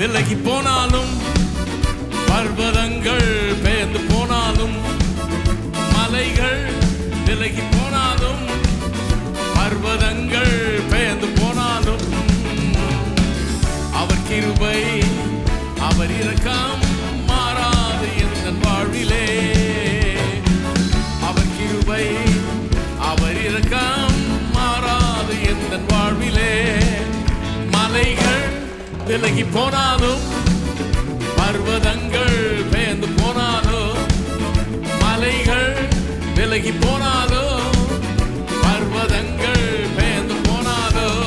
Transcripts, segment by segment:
விலகி போனாலும், பர்வதங்கள் பெயர்ந்து போனாலும், மலைகள் விலகி போனாலும், பர்வதங்கள் பெயர்ந்து போனாலும், அவர் கிருபை அவர் இரக்கம் மாறாது என் வாழ்விலே. அவர் கிருபை அவர் இரக்கம் மாறாது என் வாழ்விலே. மலைகள் விலகி போனாலும், பர்வதங்கள் பெயர்ந்து போனாலும், மலைகள் விலகி போனாலும், பர்வதங்கள் பெயர்ந்து போனாலும்,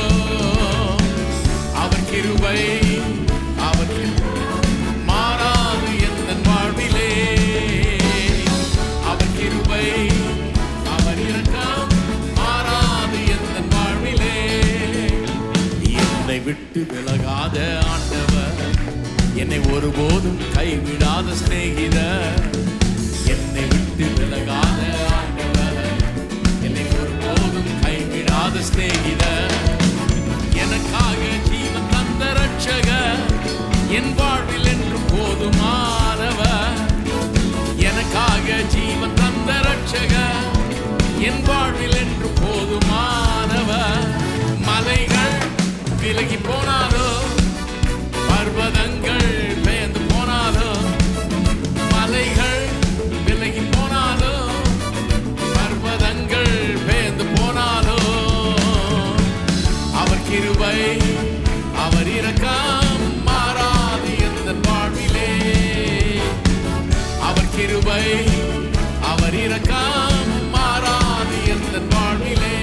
அவர் கிருபை அவர் மாறாது என் வாழ்விலே. அவர் கிருபை அவர் இரக்கம் மாறாது என் வாழ்விலே. என்னை விட்டு விலகாத ஆண்டவர், என்னை ஒருபோதும் கைவிடாத சிநேகிதர். என்னை விட்டு விலகாத ஆண்டவர், என்னை ஒருபோதும் கைவிடாத சிநேகிதர். எனக்காக ஜீவன் தந்த ரட்சகர், என் வாழ்வில் என்று போதுமானவர். எனக்காக ஜீவன் தந்த ரட்சகர், என் வாழ்வில் என்று போதுமானவர். மலைகள் விலகி போனாலோ, பர்வதங்கள் பெயர்ந்து போனாலோ, மலைகள் விலகி போனாலோ, பர்வதங்கள் பெயர்ந்து போனாலோ, அவர் கிருபை அவர் இரக்கம் மாறாது என் வாழ்விலே. அவர் கிருபை அவர் இரக்கம் மாறாது என் வாழ்விலே.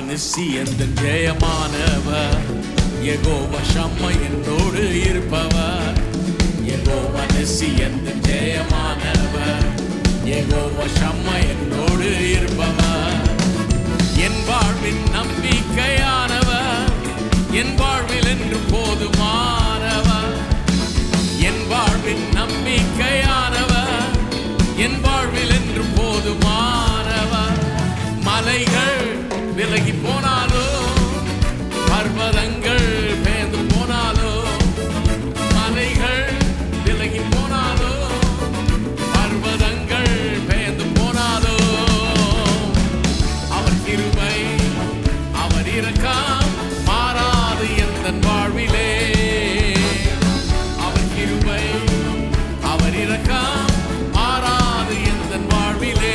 நிசி எந்த ஜெயமானவர், யெகோவா ஷம்மா என்னோடு இருப்பவர். யெகோவா நிசி எந்த ஜெயமானவர், யெகோவா ஷம்மா என்னோடு இருப்பவர். என் வாழ்வின் நம்பிக்கையானவர், என் வாழ்வில் என்று போதுமானவர். என் வாழ்வின் நம்பிக்கையானவர், என் வாழ்வில் என்று போதுமானவர். மலைகள் விலகி போனாலோ, பர்வதங்கள் பெயர்ந்து போனாலோ, மலைகள் விலகி போனாலோ, பர்வதங்கள் பெயர்ந்து போனாலோ, அவர் கிருபை அவர் இரக்கம் மாறாது என் வாழ்விலே. அவர் கிருபை அவர் இரக்கம் மாறாது என் வாழ்விலே.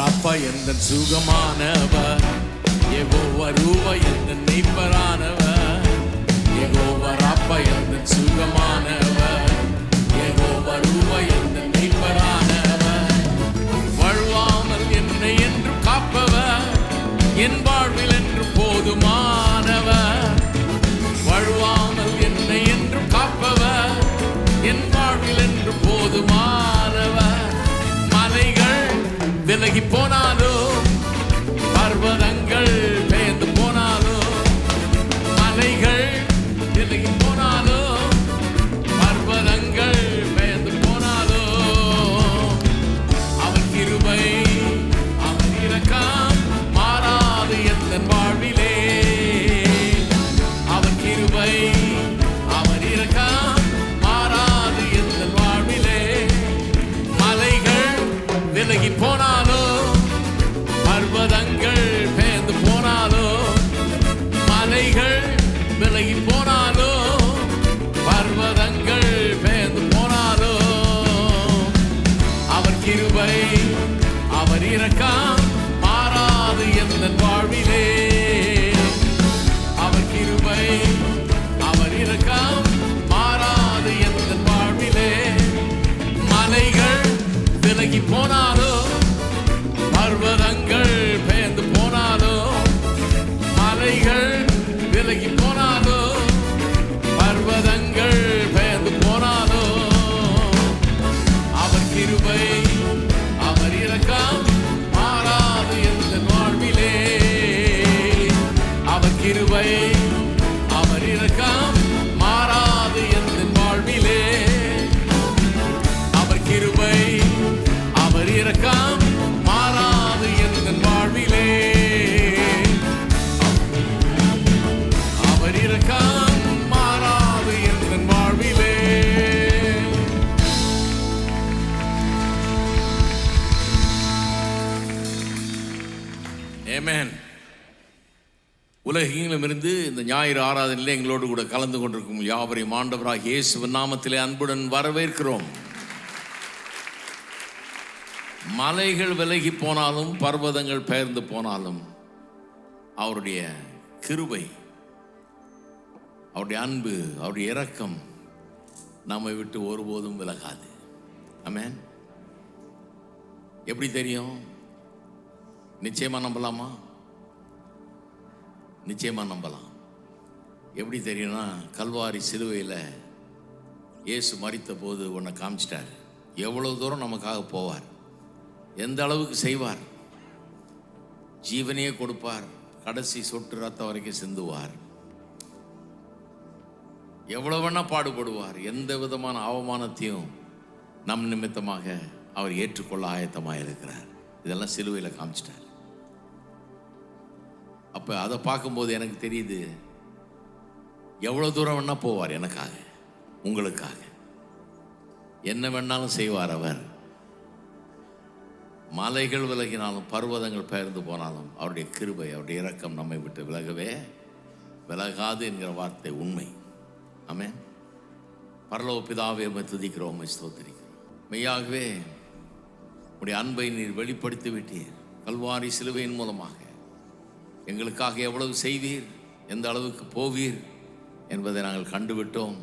ரப்பா எந்தன் சுகமானவர், யெகோவா ரூவா எந்தன் மீட்பரானவர். யெகோவா ரப்பா எந்தன் சுகமானவர், யெகோவா ரூவா எந்தன் மீட்பரானவர். வழுவாமல் என்னை என்று காப்பவர், என் வாழ்வில் என்று போதுமானவர். வழுவாமல் என்னை என்று காப்பவர், என் வாழ்வில் என்று போதுமானவர். மலைகள் விலகி போனாலோ, பர்வதங்கள் பெயர்ந்து போனாலோ, மலைகள் விலகி போனாலோ, பர்வதங்கள் பெயர்ந்து போனாலோ, அவர் கிருபை அவர் இரக்கம் மாறாது என் வாழ்விலே. அவர் கிருபை அவர் இரக்கம் மாறாது என் வாழ்விலே. மலைகள் விலகி போனாலோ, பர்வதங்கள் பெயர்ந்து போனாலோ, மலைகள் விலகி போனாலோ, பர்வதங்கள் பெயர்ந்து போனாலோ, அவர் கிருபை அவர் இரக்கம் மாறாது என் வாழ்விலே. அவர் கிருபை அவர் இரக்கம் மாறாது என் வாழ்விலே. மலைகள் விலகி போனாலோ, பர்வதங்கள் பெயர்ந்து போனாலோ, மலைகள் விலகி போனாலோ, உலகெங்கிலும் இருந்து இந்த ஞாயிறு ஆராதனையிலே எங்களோடு கூட கலந்து கொண்டிருக்கும் யாவரையும் ஆண்டவராகிய இயேசுவின் நாமத்திலே அன்புடன் வரவேற்கிறோம். மலைகள் விலகி போனாலும் பர்வதங்கள் பெயர்ந்து போனாலும் அவருடைய கிருபை, அவருடைய அன்பு, அவருடைய இரக்கம் நம்மை விட்டு ஒருபோதும் விலகாது. ஆமென். எப்படி தெரியும்? நிச்சயமா நம்பலாமா? நிச்சயமா நம்பலாம். எப்படி தெரியும்னா, கல்வாரி சிலுவையில் இயேசு மரித்த போது உன்னை காமிச்சிட்டார். எவ்வளவு தூரம் நமக்காக போவார், எந்த அளவுக்கு செய்வார், ஜீவனையே கொடுப்பார், கடைசி சொட்டு ரத்தம் வரைக்கும் சிந்துவார், எவ்வளவு வேணா பாடுபடுவார், எந்த விதமான அவமானத்தையும் நம் நிமித்தமாக அவர் ஏற்றுக்கொள்ள ஆயத்தமாக இருக்கிறார். இதெல்லாம் சிலுவையில் காமிச்சிட்டார். அப்போ அதை பார்க்கும்போது எனக்கு தெரியுது, எவ்வளோ தூரம் வேணா போவார் எனக்காக, உங்களுக்காக என்ன வேணாலும் செய்வார் அவர். மலைகள் விலகினாலும் பர்வதங்கள் பெயர்ந்து போனாலும் அவருடைய கிருபை, அவருடைய இரக்கம் நம்மை விட்டு விலகவே விலகாது என்கிற வார்த்தை உண்மை. ஆமென். பரலோக பிதாவே, உம்மை துதிக்கிறோம், உம்மை ஸ்தோத்திரிக்கிறோம். மெய்யாகவே உடைய அன்பை நீர் வெளிப்படுத்தி விட்டீர். கல்வாரி சிலுவையின் மூலமாக எங்களுக்காக எவ்வளவு செய்வீர், எந்த அளவுக்கு போவீர் என்பதை நாங்கள் கண்டுவிட்டோம்.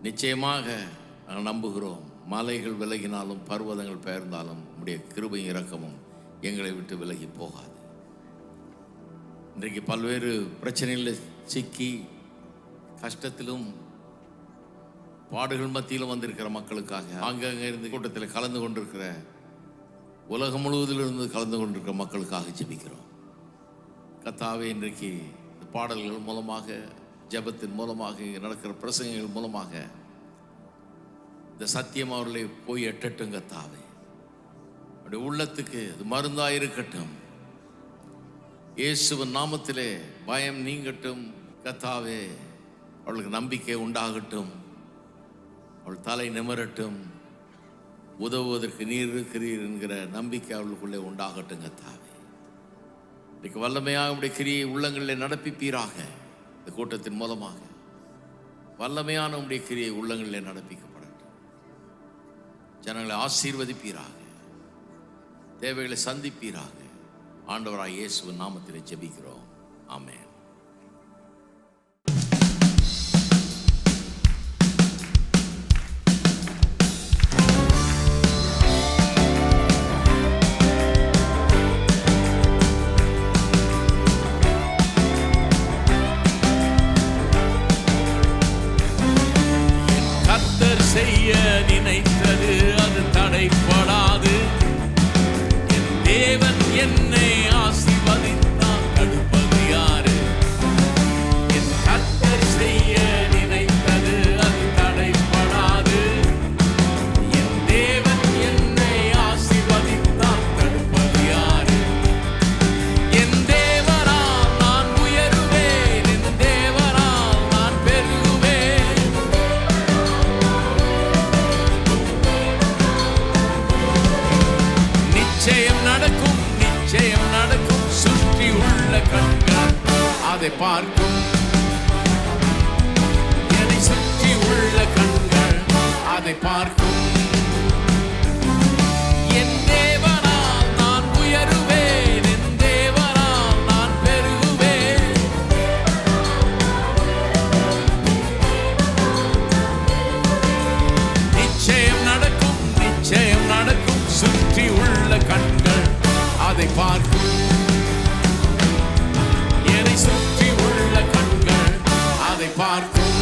நிச்சயமாக நாங்கள் நம்புகிறோம், மலைகள் விலகினாலும் பர்வதங்கள் பெயர்ந்தாலும் உடைய கிருபையும் இரக்கமும் எங்களை விட்டு விலகி போகாது. இன்றைக்கு பல்வேறு பிரச்சனைகளில் சிக்கி கஷ்டத்திலும் பாடுகள் மத்தியிலும் வந்திருக்கிற மக்களுக்காக, அங்கங்கே இருந்து கூட்டத்தில் கலந்து கொண்டிருக்கிற, உலகம் முழுவதிலிருந்து கலந்து கொண்டிருக்கிற மக்களுக்காக ஜெபிக்கிறோம். கர்த்தாவே, இன்றைக்கு பாடல்கள் மூலமாக, ஜெபத்தின் மூலமாக, நடக்கிற பிரசங்கங்கள் மூலமாக இந்த சத்தியம் அவர்களை போய் எட்டட்டும். கர்த்தாவே, அவருடைய உள்ளத்துக்கு இது மருந்தாக இருக்கட்டும். இயேசுவின் நாமத்திலே பயம் நீங்கட்டும். கர்த்தாவே, அவளுக்கு நம்பிக்கை உண்டாகட்டும். அவள் தலை நிமிரட்டும். உதவுவதற்கு நீர் இருக்கிறீர் என்கிற நம்பிக்கை அவளுக்குள்ளே உண்டாகட்டும். கர்த்தாவே, இன்றைக்கு வல்லமையாக உடைய கிரியை உள்ளங்களில் நடப்பிப்பீராக. இந்த கூட்டத்தின் மூலமாக வல்லமையான உடைய கிரியை உள்ளங்களில் நடப்பிக்கப்படட்டும். ஜனங்களை ஆசீர்வதிப்பீராக, தேவைகளை சந்திப்பீராக. ஆண்டவராய் இயேசுவின் நாமத்திலே ஜெபிக்கிறோம். ஆமென். செய்ய நினைத்தது அது தடைப்படாது. என் தேவன் என்னை ஆசீர்வதித்தால் தடுப்பது யாரு? என் கர்த்தர் செய்ய நினைத்தது அது தடைப்படாது. என் தேவன் என்னை ஆசீர்வதித்தால் தடுப்பது யாரு? என் தேவனால் நான் உயருவேன், என் தேவனால் நான் பெருகுவேன். நிச்சயம் நடக்கும், நிச்சயம் நடக்கும். சுற்றி உள்ள கண்கள் அதை பார்க்கும். என்னை சுற்றி உள்ள கண்கள் அதை பார்க்கும். என் தேவனால் நான் உயருவேன், என் தேவனால் நான் பெருகுவேன். நிச்சயம் நடக்கும், நிச்சயம் நடக்கும். சுற்றி உள்ள கண்கள் அதை பார்க்கும். என்னை சுற்றி உள்ள கண்கள் அதை பார்க்கும்.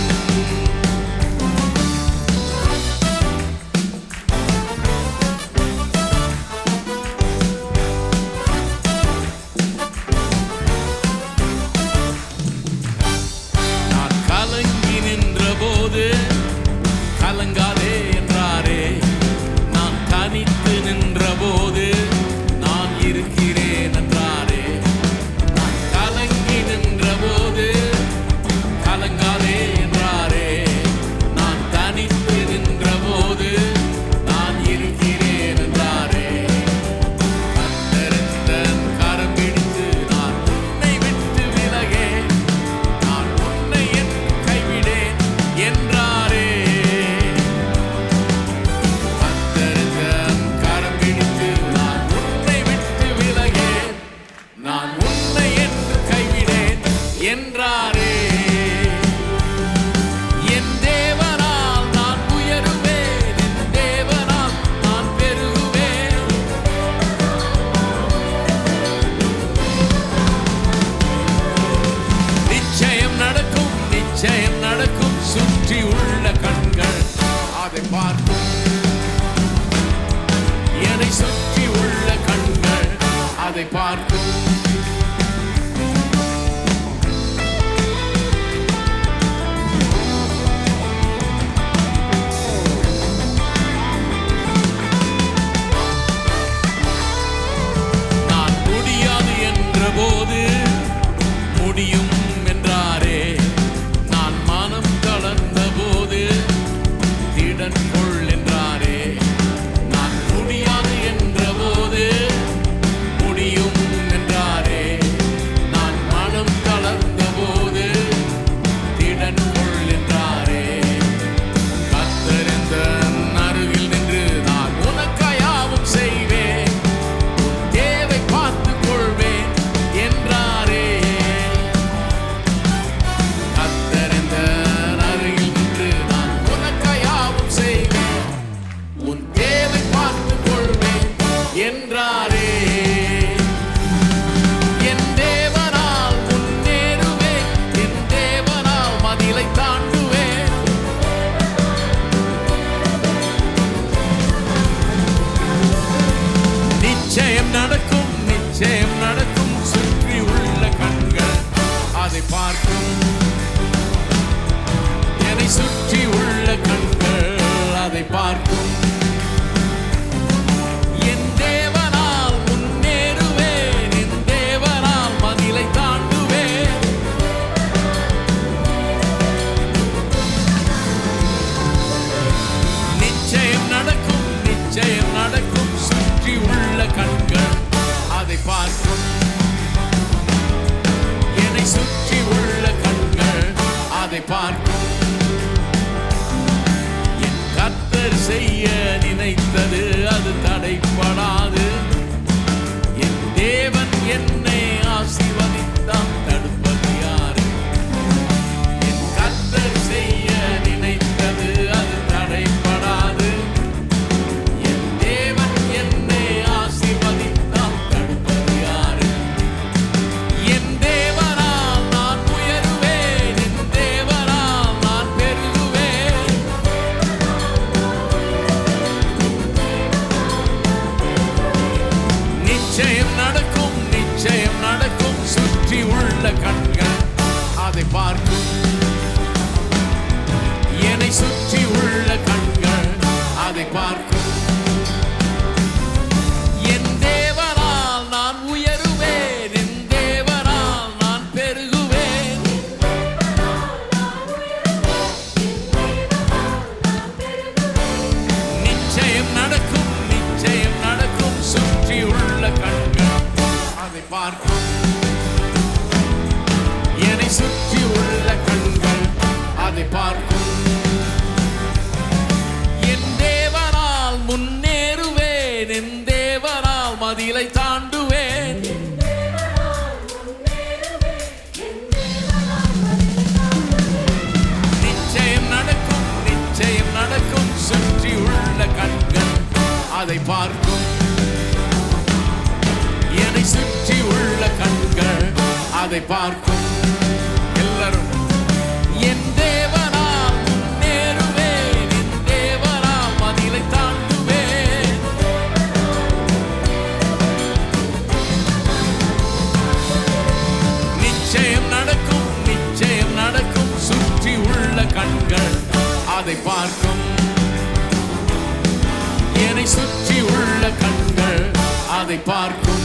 அதை பார்க்கும். நான் முடியாது என்ற போது முடியும் என்றாரே, நான் மனம் தளர்ந்த போது திடன் கொள் என்றாரே. நான் முடியாது என்ற போது முடியும் என்றாரே, நான் மனம் தளர்ந்த போது திடன் கொள் என்றாரே. கர்த்தர் எந்த அருகில் நின்று நான் உனக்காயாவும் செய்வேன், உன் தேவை பார்த்துக் கொள்வேன் என்றாரே. கர்த்தர் எந்த அருகில் நின்று நான் உனக்காயாவும் செய்வேன், உன் தேவை பார்த்துக் கொள்வேன் என்றாரே. என் தேவனால் முன்னேறுவேன், என் தேவனால் மதிலை தாண்டுவேன். நிச்சயம் நடக்கும், நிச்சயம் நடக்கும். சுற்றி உள்ள கண்கள் அதை பார்க்கும், என்னை சுற்றி உள்ள கண்கள் அதை பார்க்கும். என் தேவனால் முன்னேறுவேன், என் தேவனால் மதிலை தாண்டுவேன். நிச்சயம் நடக்கும், நிச்சயம் நடக்கும். சுற்றி உள்ள கண்கள் அதை பார்க்கும், என்னை சுற்றி உள்ள கண்கள் அதை பார்க்கும். என் கர்த்தர் செய்ய நினைத்தது அது தடைப்படாது. என் தேவன் என்னை ஆசீர்வதித்தால் தடுப்பது யாரு? என் கர்த்தர் செய்ய நினைத்தது அது தடைப்படாது. என் தேவன் என்னை ஆசீர்வதித்தால் தடுப்பது யாரு? என் தேவனால் நான் உயருவேன், என் தேவனால் நான் பெருகுவேன். நிச்சயம் நடக்கும், நிச்சயம் நடக்கும். சுற்றி உள்ள கண்கள் அதை பார்க்கும், என்னை சுற்றி உள்ள கண்கள் அதை பார்க்கும். என் தேவனால் நான் உயருவேன், என் தேவனால் நான் பெருகுவேன். நிச்சயம் நடக்கும், நிச்சயம் நடக்கும். சுற்றி உள்ள கண்கள் அதை பார்க்கும், என்னை சுற்றி உள்ள கண்கள் அதை பார்க்கும். என் தேவனால் முன்னேறுவேன், என் தேவனால் மதிலை தாண்டுவேன். நிச்சயம் நடக்கும், நிச்சயம் நடக்கும். சுற்றி உள்ள கண்கள் அதை பார்க்கும், என்னை சுற்றி உள்ள கண்கள் அதை பார்க்கும். எல்லாரும் என் தேவனால் முன்னேறுவேன், என் தேவனால் மதிலை தாண்டுவேன். நிச்சயம் நடக்கும், நிச்சயம் நடக்கும். சுற்றி உள்ள கண்கள் அதை பார்க்கும், என்னை சுற்றி உள்ள கண்கள் அதை பார்க்கும்.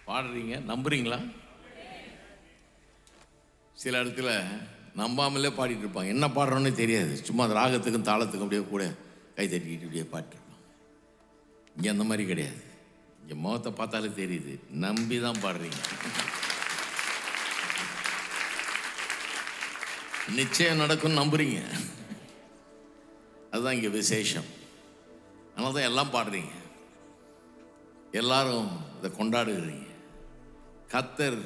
பாடுறீங்க, நம்புறீங்களா? சில இடத்துல நம்பாமலே பாடிட்டு இருப்பாங்க, என்ன பாடுறோன்னு தெரியாது, சும்மா அந்த ராகத்துக்கும் தாளத்துக்கும் அப்படியே கூட கை தட்டிக்கிட்டு அப்படியே பாட்டுருப்பாங்க. இங்கே அந்த மாதிரி கிடையாது, இங்கே முகத்தை பார்த்தாலே தெரியுது, நம்பி தான் பாடுறீங்க. நிச்சயம் நடக்கும் நம்புறீங்க, அதுதான் இங்கே விசேஷம். அதனால தான் எல்லாம் பாடுறீங்க, எல்லாரும் இதை கொண்டாடுகிறீங்க. கர்த்தர்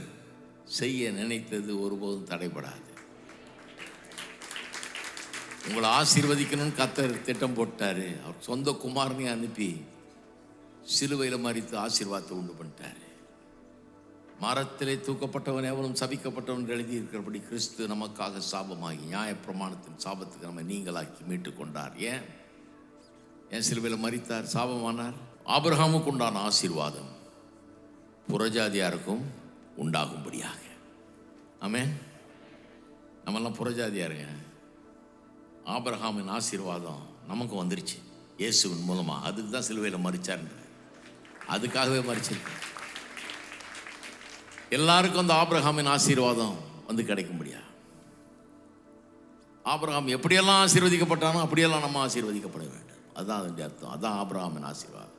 செய்ய நினைத்தது ஒருபோதும் தடைபடாது. உங்களை ஆசீர்வதிக்கணும்னு கர்த்தர் திட்டம் போட்டாரு. அவர் சொந்த குமாரனையும் அனுப்பி சிலுவையில் மரித்து ஆசீர்வாதத்தை உண்டு பண்ணிட்டாரு. மரத்திலே தூக்கப்பட்டவன் எவனும் சபிக்கப்பட்டவன் எழுதியிருக்கிறபடி கிறிஸ்து நமக்காக சாபமாகி நியாயப்பிரமாணத்தின் சாபத்துக்கு நம்ம நீங்களாக்கி மீட்டு கொண்டார். ஏன் சிலுவையில் மரித்தார், சாபமானார்? ஆபிரகாமுக்கு உண்டான ஆசீர்வாதம் புறஜாதியாருக்கும் உண்டாகும்படியாக. ஆமென். நம்மெல்லாம் புறஜாதியாருங்க. ஆபிரகாமின் ஆசீர்வாதம் நமக்கு வந்துருச்சு இயேசுவின் மூலமா. அதுக்கு தான் சிலுவையில் மரிச்சார்ன்ற, அதுக்காகவே மரிச்சிருக்க. எல்லாருக்கும் அந்த ஆபிரகாமின் ஆசீர்வாதம் வந்து கிடைக்கும்படியா. ஆபிரகாம் எப்படியெல்லாம் ஆசீர்வதிக்கப்பட்டானோ அப்படியெல்லாம் நம்ம ஆசீர்வதிக்கப்பட வேண்டும். அதுதான் அதனுடைய அர்த்தம். அதுதான் ஆபிரகாமின் ஆசீர்வாதம்.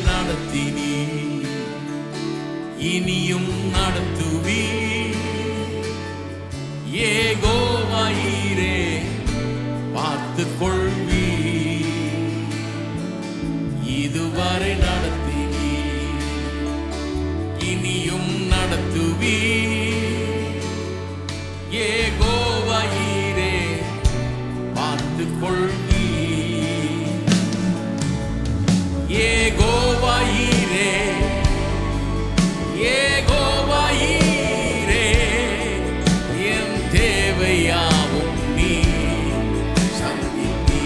நடத்தினி இனியும் நடத்துவி யெகோவாயிரே பார்த்து கொள்வி. இதுவரை நடத்தினி இனியும் நடத்துவி யெகோவாயிரே பார்த்து கொள்வி. யெகோவாயிரே யெகோவாயிரே என் தேவையாவும் நீ சந்திப்பி.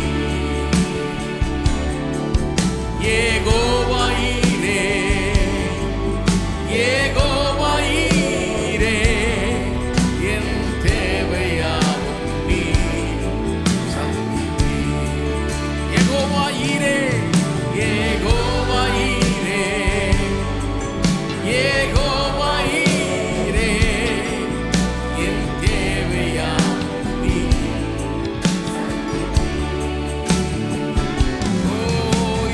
யெகோவாயிரே யெகோவாயிரே என் தேவையாவும் நீ சந்திப்பி. யெகோவாயிரே யெகோவாயிரே யெகோவாயிரே என் தேவையாவும் நீ சந்திப்பி. ஓ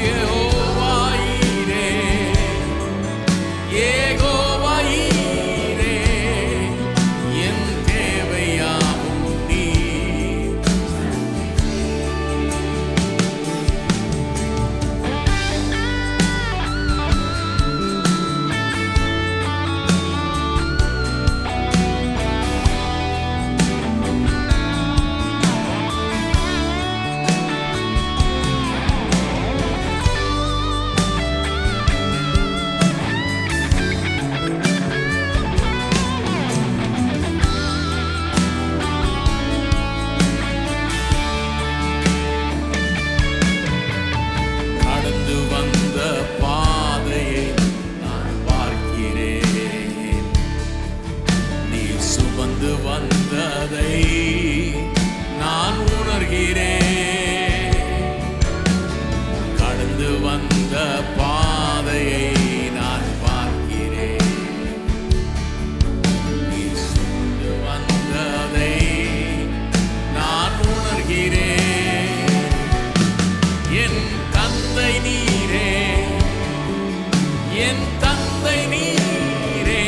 யெகோவாயிரே யெகோவாயிரே என் தேவையாவும் நீ கடந்து வந்த பாதையை நான் பார்க்கிறேன். நீ சுமந்து வந்ததை நான் உணர்கிறேன். கடந்து வந்த பாதையை நான் பார்க்கிறேன். நீ சுமந்து வந்ததை நான் உணர்கிறேன். என் தந்தை நீரே என் தந்தை நீரே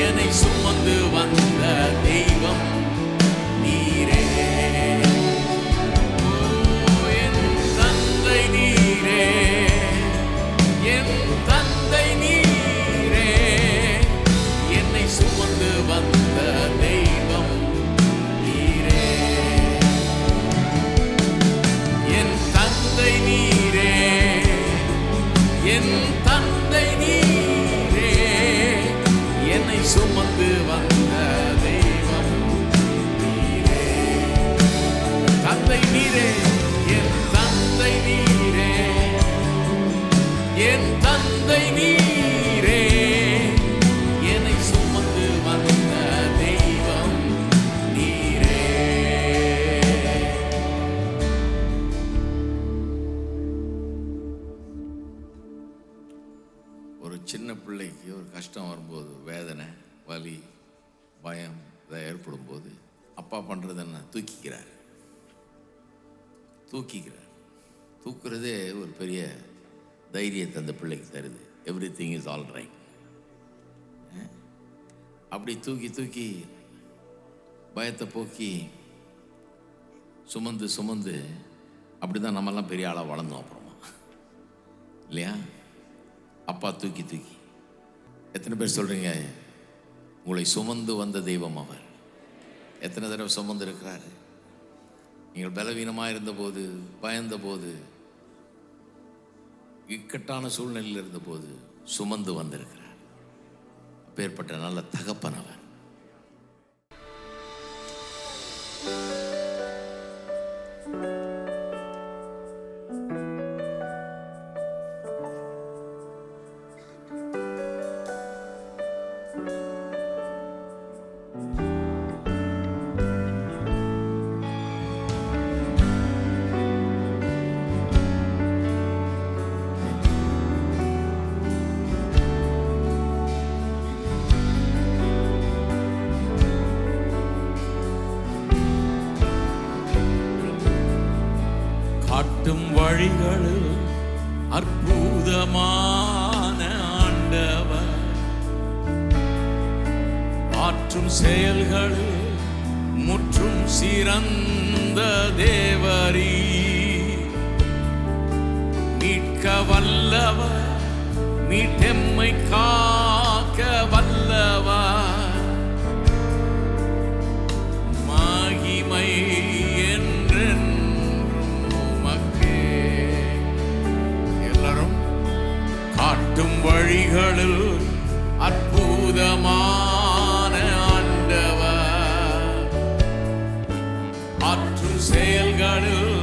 என்னை சுமந்து வந்த தெய்வம் நீரே. ஓ என் தந்தை நீரே என் தந்தை நீரே என்னை சுமந்து வந்த தெய்வம் நீரே. என் தந்தை நீரே என் தந்தை நீரே என்னை சுமந்து வந்த தெய்வம் நீரே. தந்தை நீரே என் தந்தை நீரே என் தந்தை நீரே என்னை சுமந்து வந்த தெய்வம் நீரே. ஒரு சின்ன பிள்ளைக்கு ஒரு கஷ்டம் வரும்போது, வேதனை, வலி, பயம் இதை ஏற்படும் போது அப்பா பண்ணுறது என்ன? தூக்கிக்கிறார். தூக்குறதே ஒரு பெரிய தைரியத்தை அந்த பிள்ளைக்கு தருது. Everything is all right. அப்படி தூக்கி தூக்கி பயத்தை போக்கி சுமந்து சுமந்து அப்படி தான் நம்மெல்லாம் பெரிய ஆளாக வளர்ந்தோம். அப்புறமா இல்லையா? அப்பா தூக்கி தூக்கி. எத்தனை பேர் சொல்கிறீங்க உங்களை சுமந்து வந்த தெய்வம் அவர்? எத்தனை தடவை சுமந்து இருக்கிறாரு? நீங்கள் பலவீனமாக இருந்தபோது, பயந்தபோது, இக்கட்டான சூழ்நிலையில் இருந்தபோது சுமந்து வந்திருக்கிறார். அப்பேற்பட்ட நல்ல தகப்பன் அவர். காட்டும் வழிகளில் அற்புதமான ஆண்டவர், ஆற்றும் செயல்களில் முற்றும் சிறந்த தேவரீ, மீட்க வல்லவர், மீட்டெம்மை காக்க வல்லவர், மகிமை வழிகளில் அற்புதமான ஆண்டவர், ஆற்றும் செயல்களில்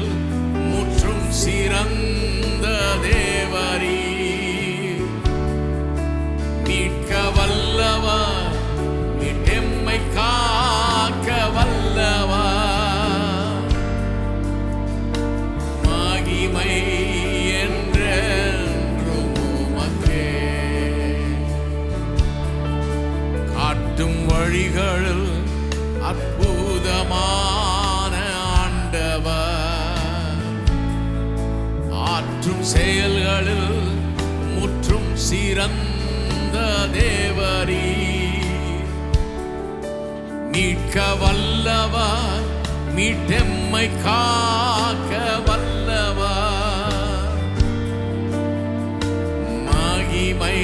முற்றும் சிறந்த தேவரீ, மீட்க வல்லவர், மீட்டெம்மை காக்க வல்லவர், மகிமை வழிகளில் அற்புதமான ஆண்டவர், ஆற்றும் செயல்களில் முற்றும் சிறந்த தேவரீ, மீட்க வல்லவர், மீட்டெம்மை காக்க வல்லவர், மகிமை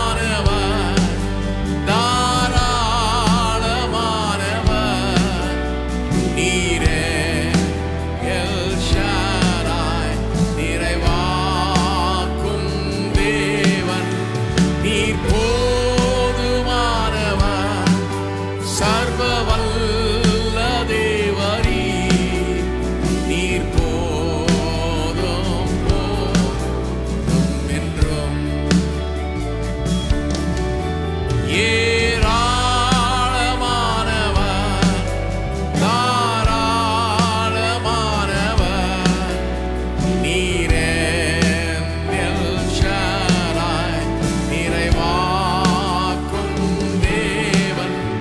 ஏராளமானவர், தாராளமானவர், நீரே எல் ஷடாய், நிறைவாக்கும் தேவன், நீர் போதுமானவர், சர்வ வல்ல தேவரீ, நீர் ஏராளமானவர், தாராளமானவர், நீரே எல் ஷடாய், நிறைவாக்கும் தேவன்,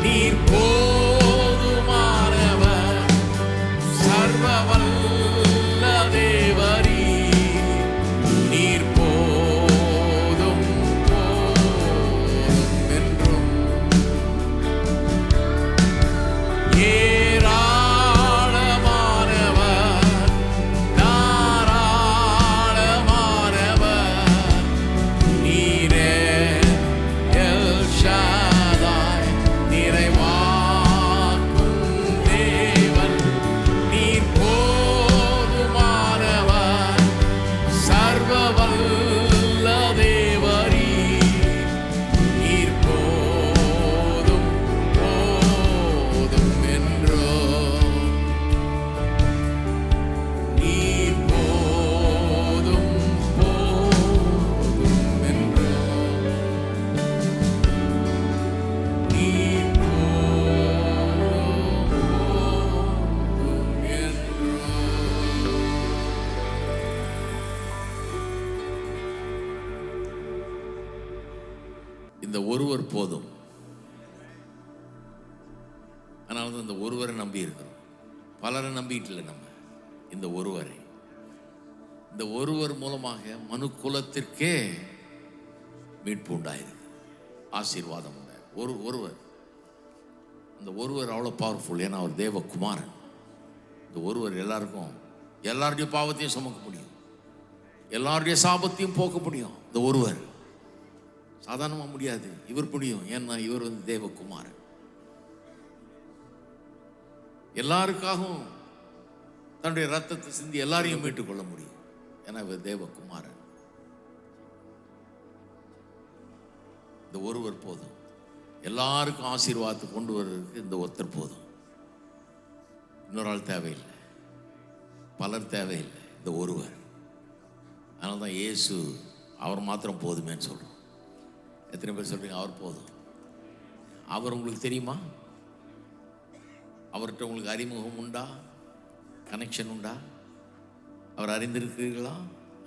நீர் போதுமானவர், சர்வ வல்ல தேவரீ, நீர் இந்த ஒருவர் போதும். அதனால அதனால இந்த ஒருவரை நம்பி இருக்கிறோம். பலரை நம்பிட்டு இல்லை நம்ம, இந்த ஒருவரை. இந்த ஒருவர் மூலமாக மனு குலத்திற்கே மீட்பு உண்டாயிருக்கு, ஆசீர்வாதம் உண்டாயிருக்கு. ஒருவர், அந்த ஒருவர் அவ்வளோ பவர்ஃபுல். ஏன்னா அவர் தேவகுமாரன். இந்த ஒருவர் எல்லாருடைய பாவத்தையும் சுமக்க முடியும், எல்லாருடைய சாபத்தையும் போக்க முடியும். இந்த ஒருவர் சாதாரணமாக முடியாது, இவர் முடியும். ஏன்னா இவர் தேவகுமாரன். எல்லாருக்காகவும் தன்னுடைய ரத்தத்தை சிந்தி எல்லாரையும் மீட்டுக் கொள்ள முடியும். ஏன்னா இவர் தேவகுமாரன். இந்த ஒருவர் போதும். எல்லாருக்கும் ஆசீர்வாதத்தை கொண்டு வர்றதுக்கு இந்த ஒருத்தர் போதும். இன்னொரு ஆள் தேவையில்லை, பலர் தேவையில்லை, இந்த ஒருவர். அதனால தான் இயேசு அவர் மாத்திரம் போதுமேன்னு சொல்கிறோம். எத்தனை பேர் சொல்கிறீங்க அவர் போதும்? அவர் உங்களுக்கு தெரியுமா? அவர்கிட்ட உங்களுக்கு அறிமுகம் உண்டா? கனெக்ஷன் உண்டா? அவர் அறிந்திருக்கிறீர்களா?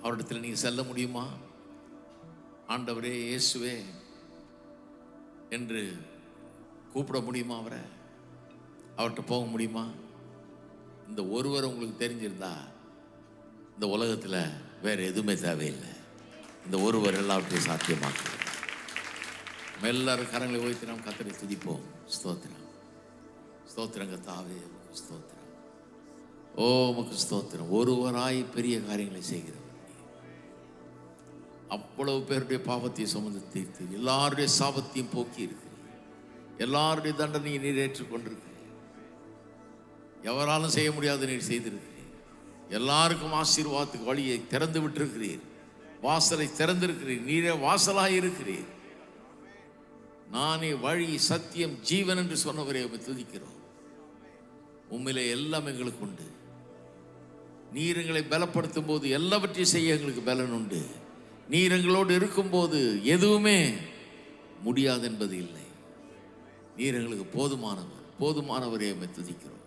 அவரிடத்தில் நீங்கள் செல்ல முடியுமா? ஆண்டவரே, இயேசுவே என்று கூப்பிட முடியுமா? அவர்கிட்ட போக முடியுமா? இந்த ஒருவர் உங்களுக்கு தெரிஞ்சிருந்தா இந்த உலகத்தில் வேற எதுவுமே தேவையில்லை. இந்த ஒருவர் எல்லாவற்றையும் சாத்தியமாக்கு. எல்லாரும் கரங்களை உயர்த்தி நாம் கர்த்தரை துதிப்போம். ஸ்தோத்திரம், ஸ்தோத்திரங்க தாவே, ஸ்தோத்திரம். ஓ உமக்கு ஸ்தோத்திரம். ஒருவராய் பெரிய காரியங்களை செய்கிறவர். அவ்வளவு பேருடைய பாவத்தை சுமந்து தீர்த்து எல்லாருடைய சாபத்தையும் போக்கி இருக்கிறீர். எல்லாருடைய தண்டனையை நீர் ஏற்றுக்கொண்டிருக்கிறீர். எவராலும் செய்ய முடியாது நீர் செய்திருக்கிறீர். எல்லாருக்கும் ஆசீர்வாதத்துக்கு வழியை திறந்து விட்டிருக்கிறீர். வாசலை திறந்திருக்கிறீர். நீரே வாசலாக இருக்கிறீர். நானே வழி, சத்தியம், ஜீவன் என்று சொன்னவரை துதிக்கிறோம். உண்மையிலே எல்லாம் எங்களுக்கு உண்டு. நீர் எங்களை பலப்படுத்தும் போது எல்லாவற்றையும் செய்ய எங்களுக்கு பலன் உண்டு. நீர் எங்களோடு இருக்கும்போது எதுவுமே முடியாது என்பது இல்லை. நீர் எங்களுக்கு போதுமானவரே துதிக்கிறோம்.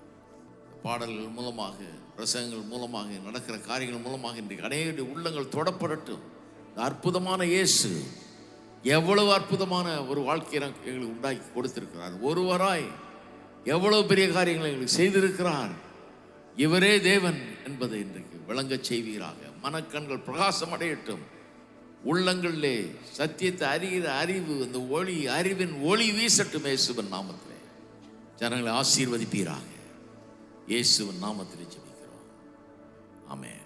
பாடல்கள் மூலமாக, பிரசங்கங்கள் மூலமாக, நடக்கிற காரியங்கள் மூலமாக இன்றைக்கு அநேக உள்ளங்கள் தொடப்படட்டும். அற்புதமான இயேசு எவ்வளவு அற்புதமான ஒரு வாழ்க்கையை எங்களுக்கு உண்டாக்கி கொடுத்திருக்கிறார். ஒருவராய் எவ்வளவு பெரிய காரியங்களை எங்களுக்கு செய்திருக்கிறார். இவரே தேவன் என்பதை இன்றைக்கு விளங்கச் செய்வீராக. மனக்கண்கள் பிரகாசம் அடையட்டும். உள்ளங்களிலே சத்தியத்தை அறிகிற அறிவு, அந்த ஒளி, அறிவின் ஒளி வீசட்டும். இயேசுவின் நாமத்திலே ஜனங்களை ஆசீர்வதிப்பீராக. இயேசுவின் நாமத்திலே ஜெபிக்கிறோம். ஆமென்.